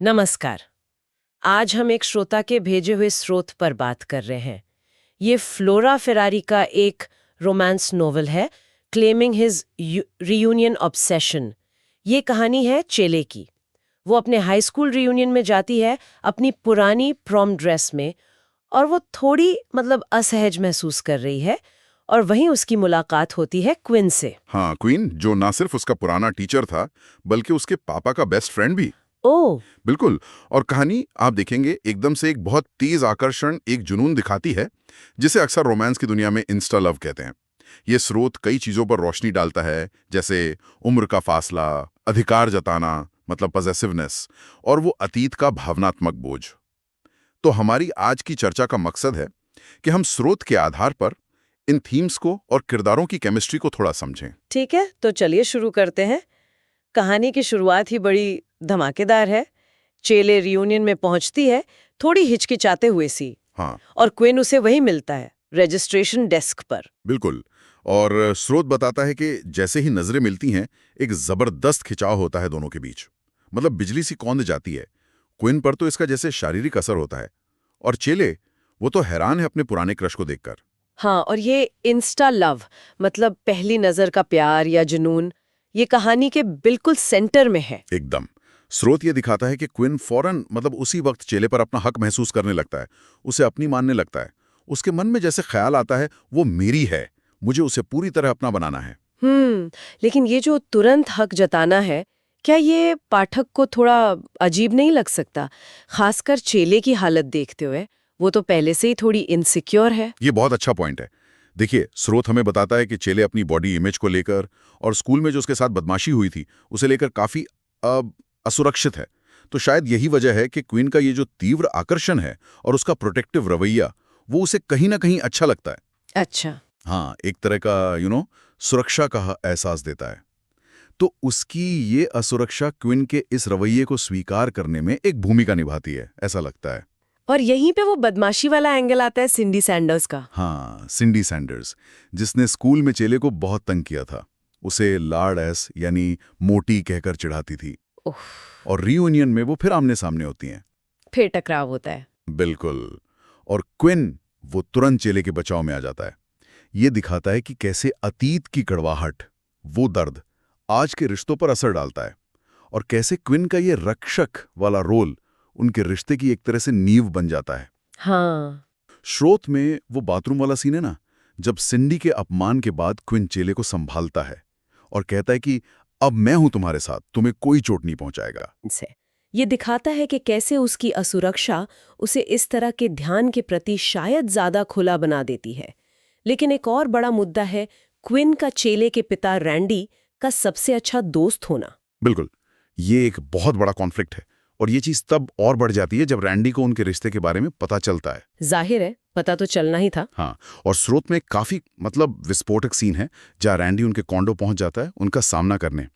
नमस्कार। आज हम एक श्रोता के भेजे हुए स्रोत पर बात कर रहे हैं। ये फ्लोरा फेरारी का एक रोमांस नोवेल है, क्लेमिंग हिज रियूनियन ऑब्सेशन। ये कहानी है चेले की। वो अपने हाई स्कूल रियूनियन में जाती है अपनी पुरानी प्रॉम ड्रेस में, और वो थोड़ी असहज महसूस कर रही है। और वहीं उसकी मुलाकात होती है क्विन से। हाँ, क्वीन, जो ना सिर्फ उसका पुराना टीचर था बल्कि उसके पापा का बेस्ट फ्रेंड भी। ओह। बिल्कुल। और कहानी आप देखेंगे एकदम से एक बहुत तेज आकर्षण, एक जुनून दिखाती है, जिसे अक्सर रोमांस की दुनिया में इंस्टा लव कहते हैं। ये स्रोत कई चीजों पर रोशनी डालता है, जैसे उम्र का फासला, अधिकार जताना मतलब पजेसिवनेस, और वो अतीत का भावनात्मक बोझ। तो हमारी आज की चर्चा का मकसद है कि हम स्रोत के आधार पर इन थीम्स को और किरदारों की केमिस्ट्री को थोड़ा समझें। ठीक है, तो चलिए शुरू करते हैं। कहानी की शुरुआत ही बड़ी धमाकेदार है। चेले रियूनियन में पहुंचती है, थोड़ी हिचकिचाते हुए सी। हाँ, और क्विन उसे वही मिलता है, रजिस्ट्रेशन डेस्क पर। बिल्कुल। और स्रोत बताता है कि जैसे ही नजरें मिलती हैं, एक जबरदस्त खिंचाव होता है दोनों के बीच। मतलब बिजली सी कौंध जाती है। क्विन पर तो इसका जैसे शारीरिक असर होता है, और चेले, वो तो हैरान है अपने पुराने क्रश को देखकर। हाँ, और ये इंस्टा लव पहली नजर का प्यार या जुनून, ये कहानी के बिल्कुल सेंटर में है। एकदम। स्रोत ये दिखाता है कि क्विन फौरन उसी वक्त चेले पर अपना हक महसूस करने लगता है, उसे अपनी मानने लगता है। उसके मन में जैसे ख्याल आता है, वो मेरी है, मुझे उसे पूरी तरह अपना बनाना है। लेकिन ये जो तुरंत हक जताना है, क्या ये पाठक को थोड़ा अजीब नहीं लग सकता? खासकर चेले की हालत देखते हुए। वो तो पहले से ही थोड़ी इनसिक्योर है। ये बहुत अच्छा पॉइंट है। देखिए, स्रोत हमें बताता है कि चेले अपनी बॉडी इमेज को लेकर और स्कूल में जो उसके साथ बदमाशी हुई थी उसे लेकर काफी असुरक्षित है। तो शायद यही वजह है कि क्वीन का ये जो तीव्र आकर्षण है और उसका प्रोटेक्टिव रवैया, वो उसे कहीं ना कहीं अच्छा लगता है। अच्छा। हाँ, एक तरह का सुरक्षा का एहसास देता है। तो उसकी ये असुरक्षा क्वीन के इस रवैये को स्वीकार करने में एक भूमिका निभाती है, ऐसा लगता है। और यहीं पे वो बदमाशी वाला एंगल आता है सिंडी सैंडर्स का। हाँ, सिंडी सैंडर्स, जिसने स्कूल में चेले को बहुत तंग किया था। उसे लार्ड एस यानी मोटी कहकर चिढ़ाती थी। उफ। और रियूनियन में वो फिर आमने सामने होती हैं। फिर टकराव होता है। बिल्कुल। और क्विन, वो तुरंत चेले के बचाव में आ जाता है। ये दिखाता है कि कैसे अतीत की कड़वाहट, वो दर्द, आज के रिश्तों पर असर डालता है, और कैसे क्विन का ये रक्षक वाला रोल उनके रिश्ते की एक तरह से नींव बन जाता है। हाँ। स्रोत में वो बाथरूम वाला सीन है ना, जब सिंडी के अपमान के बाद क्विन चेले को संभालता है और कहता है कि अब मैं हूं तुम्हारे साथ, तुम्हें कोई चोट नहीं पहुंचाएगा। से ये दिखाता है कि कैसे उसकी असुरक्षा उसे इस तरह के ध्यान के प्रति शायद ज्यादा खुला बना देती है। लेकिन एक और बड़ा मुद्दा है क्विन का चेले के पिता रैंडी का सबसे अच्छा दोस्त होना। बिल्कुल। ये एक बहुत बड़ा कॉन्फ्लिक्ट है, और ये चीज तब और बढ़ जाती है जब रैंडी को उनके रिश्ते के बारे में पता चलता है। जाहिर है, पता तो चलना ही था। हाँ, और स्रोत में काफी विस्फोटक सीन है जहाँ रैंडी उनके कॉन्डो पहुंच जाता है उनका सामना करने।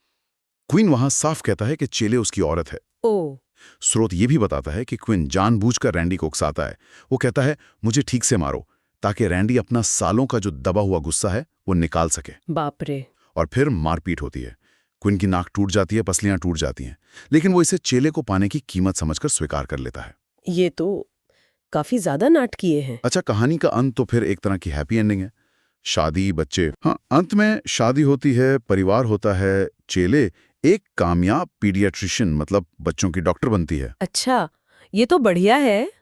क्वीन वहां साफ कहता है कि चेले उसकी औरत है। ओ। स्रोत ये भी बताता है कि क्विन जानबूझकर रैंडी को उकसाता है। वो कहता है, मुझे ठीक से मारो, ताकि रैंडी अपना सालों का जो दबा हुआ गुस्सा है वो निकाल सके। बाप रे। और फिर मारपीट होती है। क्विन की नाक टूट जाती है, पसलियां टूट जाती हैं, लेकिन वो इसे चेले को पाने की कीमत समझकर स्वीकार कर लेता है। ये तो काफी ज्यादा नाटकीय है। अच्छा, कहानी का अंत तो फिर एक तरह की हैप्पी एंडिंग है। शादी, बच्चे। हाँ, अंत में शादी होती है, परिवार होता है, चेले एक कामयाब पीडियाट्रिशियन बच्चों की डॉक्टर बनती है। अच्छा, ये तो बढ़िया है।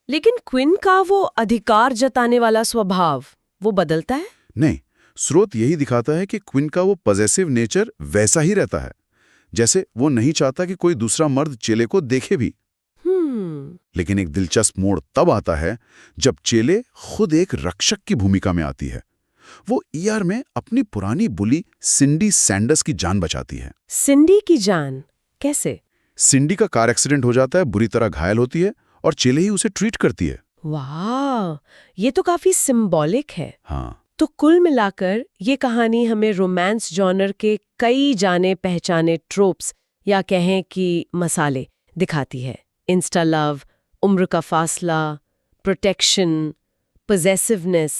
लेकिन क्विन का वो अधिकार जताने वाला स्वभाव, वो बदलता है? नहीं, स्रोत यही दिखाता है कि क्विन का वो पॉजेसिव नेचर वैसा ही रहता है, जैसे वो नहीं चाहता कि कोई दूसरा मर्द चेले को देखे भी। लेकिन एक दिलचस्प मोड़ तब आता है जब चेले खुद एक रक्षक की भूमिका में आती है। वो ईआर में अपनी पुरानी बुली सिंडी सैंडर्स की जान बचाती है। सिंडी की जान कैसे? सिंडी का कार एक्सीडेंट हो जाता है, बुरी तरह घायल होती है, और चेले ही उसे ट्रीट करती है। वाह, ये तो काफी सिंबॉलिक है। हाँ। तो कुल मिलाकर ये कहानी हमें रोमांस जॉनर के कई जाने पहचाने ट्रोप्स या कहें कि मसाले दिखाती है। इंस्टा लव, उम्र का फासला, प्रोटेक्शन, पॉजेसिवनेस।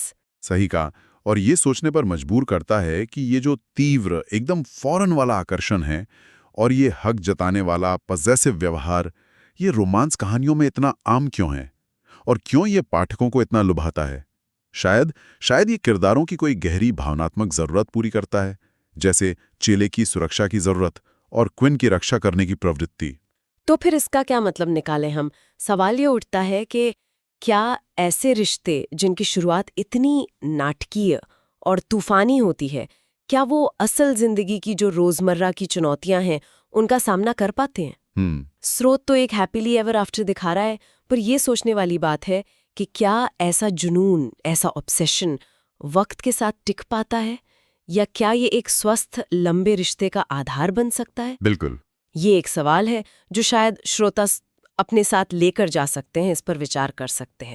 सही कहा। और ये सोचने पर मजबूर करता है कि ये जो तीव्र, एकदम फौरन वाला आकर्षण है, और ये हक जताने वाला पॉजेसिव व्यवहार, ये रोमांस कहानियों में इतना आम क्यों है और क्यों ये पाठकों को इतना लुभाता है? शायद ये किरदारों की कोई गहरी भावनात्मक जरूरत पूरी करता है, जैसे चेले की सुरक्षा की जरूरत और क्विन की रक्षा करने की प्रवृत्ति। तो फिर इसका क्या मतलब निकालें हम? सवाल ये उठता है कि क्या ऐसे रिश्ते जिनकी शुरुआत इतनी नाटकीय और तूफानी होती है, क्या वो असल जिंदगी की जो रोजमर्रा की चुनौतियां हैं उनका सामना कर पाते हैं? स्रोत तो एक हैप्पीली एवर आफ्टर दिखा रहा है, पर यह सोचने वाली बात है कि क्या ऐसा जुनून, ऐसा ऑब्सेशन वक्त के साथ टिक पाता है, या क्या ये एक स्वस्थ लंबे रिश्ते का आधार बन सकता है? बिल्कुल। ये एक सवाल है जो शायद श्रोता अपने साथ लेकर जा सकते हैं, इस पर विचार कर सकते हैं।